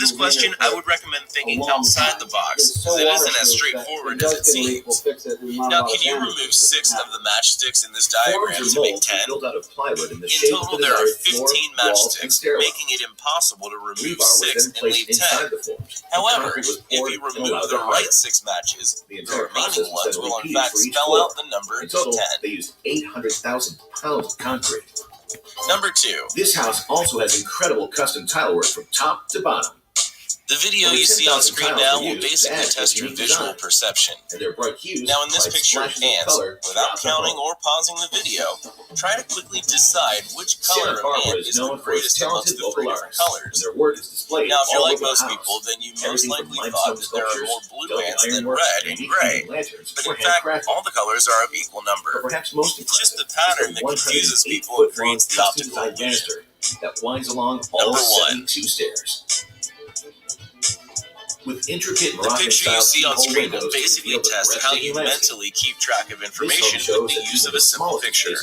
this question, I would recommend thinking outside the box, as it isn't as straightforward as it seems. Now, can you remove 6 of the matchsticks in this diagram to make 10? In total, there are 15 matchsticks, making it impossible to remove 6 and leave 10. However, if you remove the right 6 matches, the remaining ones will in fact spell out the number 10. They used 800,000 pounds of concrete. Number 2. This house also has incredible custom tile work from top to bottom. The video you see on screen now will basically test your visual perception. Now in this picture of ants, without counting or pausing the video, try to quickly decide which color of ant is the greatest amongst the 3 different colors. Now if you're like most people, then you most likely thought that there are more blue ants than red and gray. But in fact, all the colors are of equal number. It's just the pattern that confuses people and creates the optical illusion. Number 1. Stairs. With intricate the picture you see on screen will basically test how you mentally keep track of information with the use of a simple picture.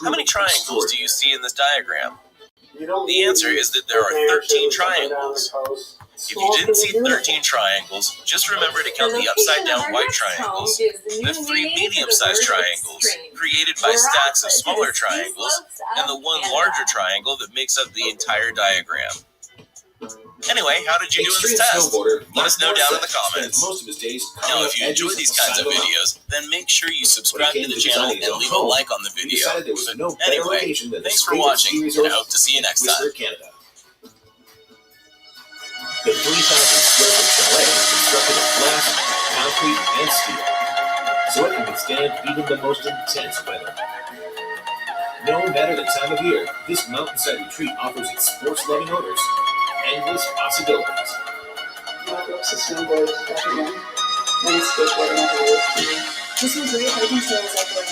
How many triangles do you see in this diagram? The answer is that there are 13 triangles. If you didn't see 13 triangles, just remember to count the upside-down white triangles, the 3 medium-sized triangles, created by stacks of smaller triangles, and the 1 larger triangle that makes up the entire diagram. Anyway, how did you do in this test? Let us know down in the comments. Now, if you enjoy these kinds of videos, then make sure you subscribe to the channel and leave a like on the video. But anyway, thanks for watching, and I hope to see you next time. The 3,000 square foot chalet is constructed of glass, concrete, and steel, so it can withstand even the most intense weather. No matter the time of year, this mountainside retreat offers its sports-loving owners endless possibilities. This is great hiking trails up there.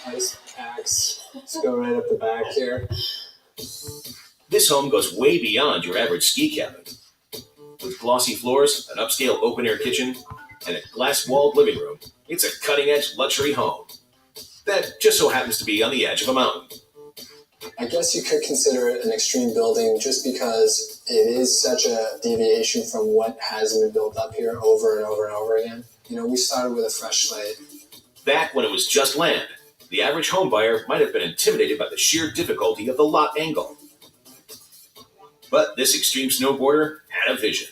Ice packs. Let's go right up the back here. This home goes way beyond your average ski cabin. With glossy floors, an upscale open-air kitchen, and a glass-walled living room, it's a cutting-edge luxury home that just so happens to be on the edge of a mountain. I guess you could consider it an extreme building just because it is such a deviation from what has been built up here over and over and over again. You know, we started with a fresh slate. Back when it was just land, the average home buyer might have been intimidated by the sheer difficulty of the lot angle. But this extreme snowboarder had a vision.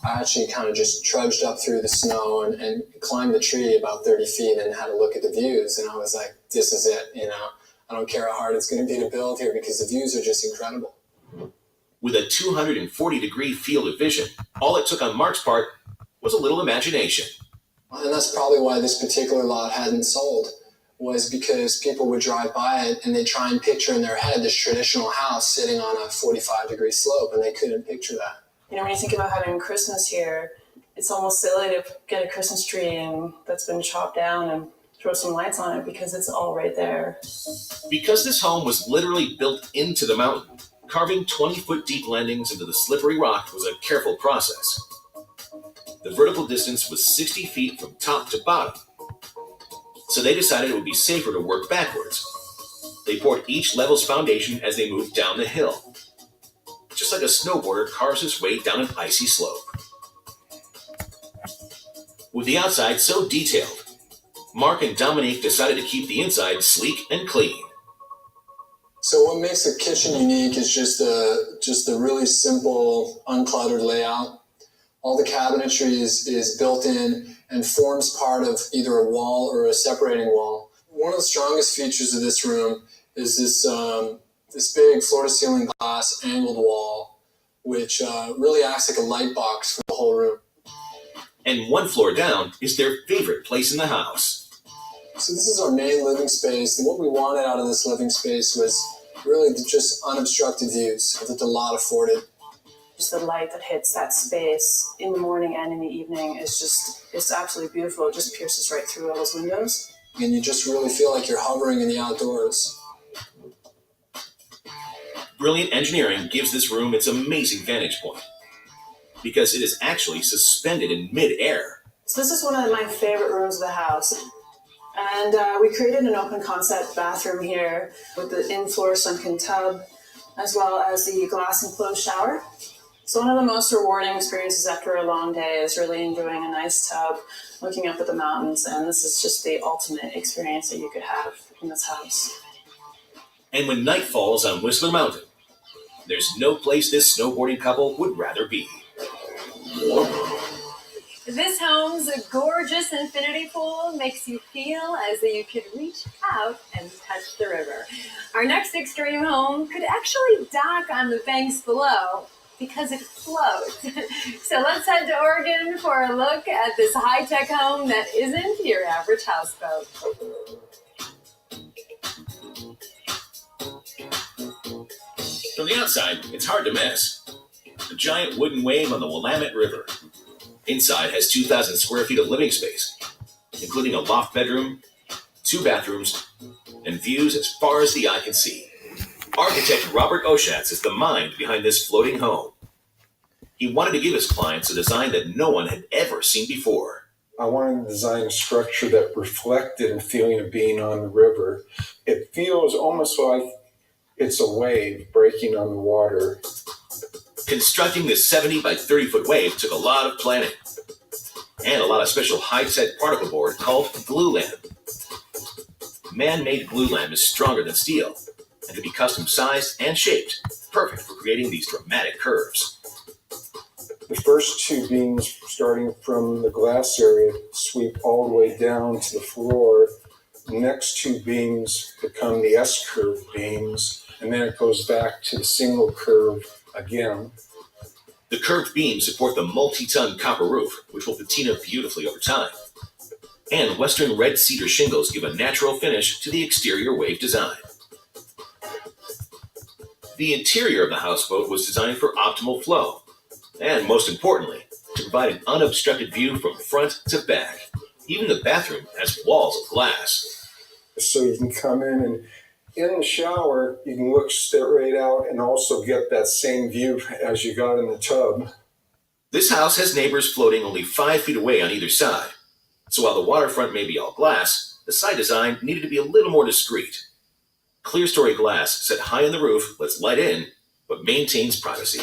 I actually kind of just trudged up through the snow and climbed the tree about 30 feet and had a look at the views. And I was like, this is it, you know. I don't care how hard it's going to be to build here because the views are just incredible. With a 240-degree field of vision, all it took on Mark's part was a little imagination. And that's probably why this particular lot hadn't sold, was because people would drive by it and they try and picture in their head this traditional house sitting on a 45-degree slope, and they couldn't picture that. You know, when you think about having Christmas here, it's almost silly to get a Christmas tree and that's been chopped down and throw some lights on it because it's all right there. Because this home was literally built into the mountain, carving 20-foot deep landings into the slippery rock was a careful process. The vertical distance was 60 feet from top to bottom, so they decided it would be safer to work backwards. They poured each level's foundation as they moved down the hill, just like a snowboarder carves his way down an icy slope. With the outside so detailed, Mark and Dominique decided to keep the inside sleek and clean. So what makes the kitchen unique is just a really simple, uncluttered layout. All the cabinetry is built in and forms part of either a wall or a separating wall. One of the strongest features of this room is this big floor-to-ceiling glass angled wall, which really acts like a light box for the whole room. And one floor down is their favorite place in the house. So this is our main living space, and what we wanted out of this living space was really just unobstructed views that the lot afforded. Just the light that hits that space in the morning and in the evening it's absolutely beautiful. It just pierces right through all those windows. And you just really feel like you're hovering in the outdoors. Brilliant engineering gives this room its amazing vantage point, because it is actually suspended in mid-air. So this is one of my favorite rooms of the house. And we created an open concept bathroom here with the in-floor sunken tub, as well as the glass enclosed shower. So one of the most rewarding experiences after a long day is really enjoying a nice tub, looking up at the mountains, and this is just the ultimate experience that you could have in this house. And when night falls on Whistler Mountain, there's no place this snowboarding couple would rather be. This home's gorgeous infinity pool makes you feel as though you could reach out and touch the river. Our next extreme home could actually dock on the banks below because it floats. So let's head to Oregon for a look at this high-tech home that isn't your average houseboat. From the outside, it's hard to miss. The giant wooden wave on the Willamette River. Inside has 2,000 square feet of living space, including a loft bedroom, 2 bathrooms, and views as far as the eye can see. Architect Robert Oshatz is the mind behind this floating home. He wanted to give his clients a design that no one had ever seen before. I wanted to design a structure that reflected a feeling of being on the river. It feels almost like it's a wave breaking on the water. Constructing this 70 by 30 foot wave took a lot of planning and a lot of special high-tech particle board called glulam. Man-made glulam is stronger than steel and can be custom sized and shaped, perfect for creating these dramatic curves. The first 2 beams, starting from the glass area, sweep all the way down to the floor. The next 2 beams become the S-curve beams, and then it goes back to the single curve again. The curved beams support the multi-ton copper roof, which will patina beautifully over time. And Western red cedar shingles give a natural finish to the exterior wave design. The interior of the houseboat was designed for optimal flow, and most importantly, to provide an unobstructed view from front to back. Even the bathroom has walls of glass. So you can come in the shower, you can look straight out and also get that same view as you got in the tub. This house has neighbors floating only 5 feet away on either side. So while the waterfront may be all glass, the side design needed to be a little more discreet. Clear story glass set high on the roof lets light in, but maintains privacy.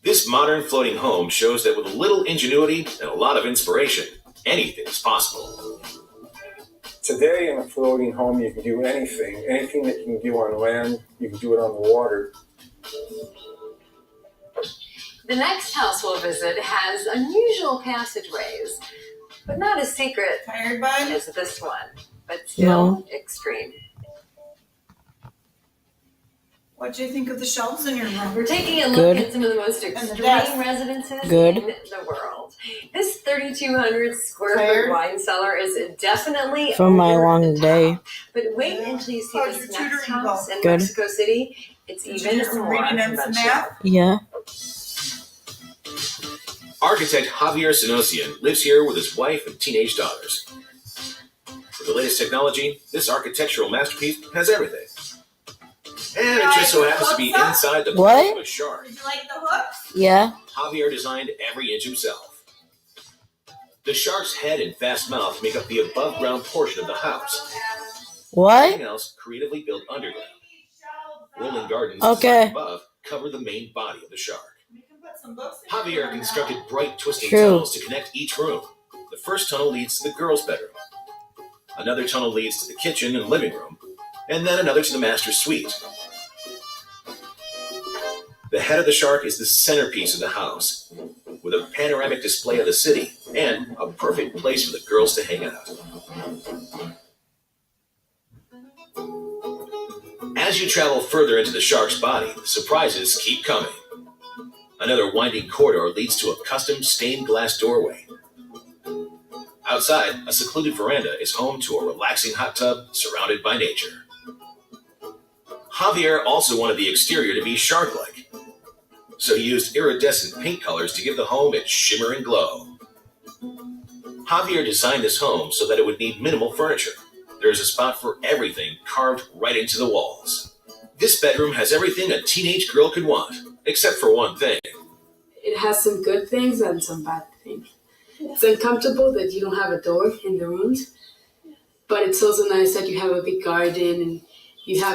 This modern floating home shows that with a little ingenuity and a lot of inspiration, anything is possible. Today in a floating home, you can do anything. Anything that you can do on land, you can do it on the water. The next house we'll visit has unusual passageways, but not as secret as this one, but still extreme. What do you think of the shelves in your room? We're taking a look at some of the most extreme residences in the world. This 3,200 square foot wine cellar is definitely from my long day. But wait until you see this next house in Mexico City. It's even more conventional. Yeah. Architect Javier Senosian lives here with his wife and teenage daughters. With the latest technology, this architectural masterpiece has everything. And it just so happens to be inside the belly of a shark. Did you like the hooks? Yeah. Javier designed every inch himself. The shark's head and vast mouth make up the above-ground portion of the house. What? Everything else creatively built underground. Rolling gardens designed above cover the main body of the shark. Javier constructed bright twisting tunnels to connect each room. The first tunnel leads to the girls' bedroom. Another tunnel leads to the kitchen and living room, and then another to the master suite. The head of the shark is the centerpiece of the house, with a panoramic display of the city and a perfect place for the girls to hang out. As you travel further into the shark's body, surprises keep coming. Another winding corridor leads to a custom stained glass doorway. Outside, a secluded veranda is home to a relaxing hot tub surrounded by nature. Javier also wanted the exterior to be shark-like, so he used iridescent paint colors to give the home its shimmer and glow. Javier designed this home so that it would need minimal furniture. There is a spot for everything carved right into the walls. This bedroom has everything a teenage girl could want, except for one thing. It has some good things and some bad things. it's uncomfortable that you don't have a door in the rooms, but it's also nice that you have a big garden and you have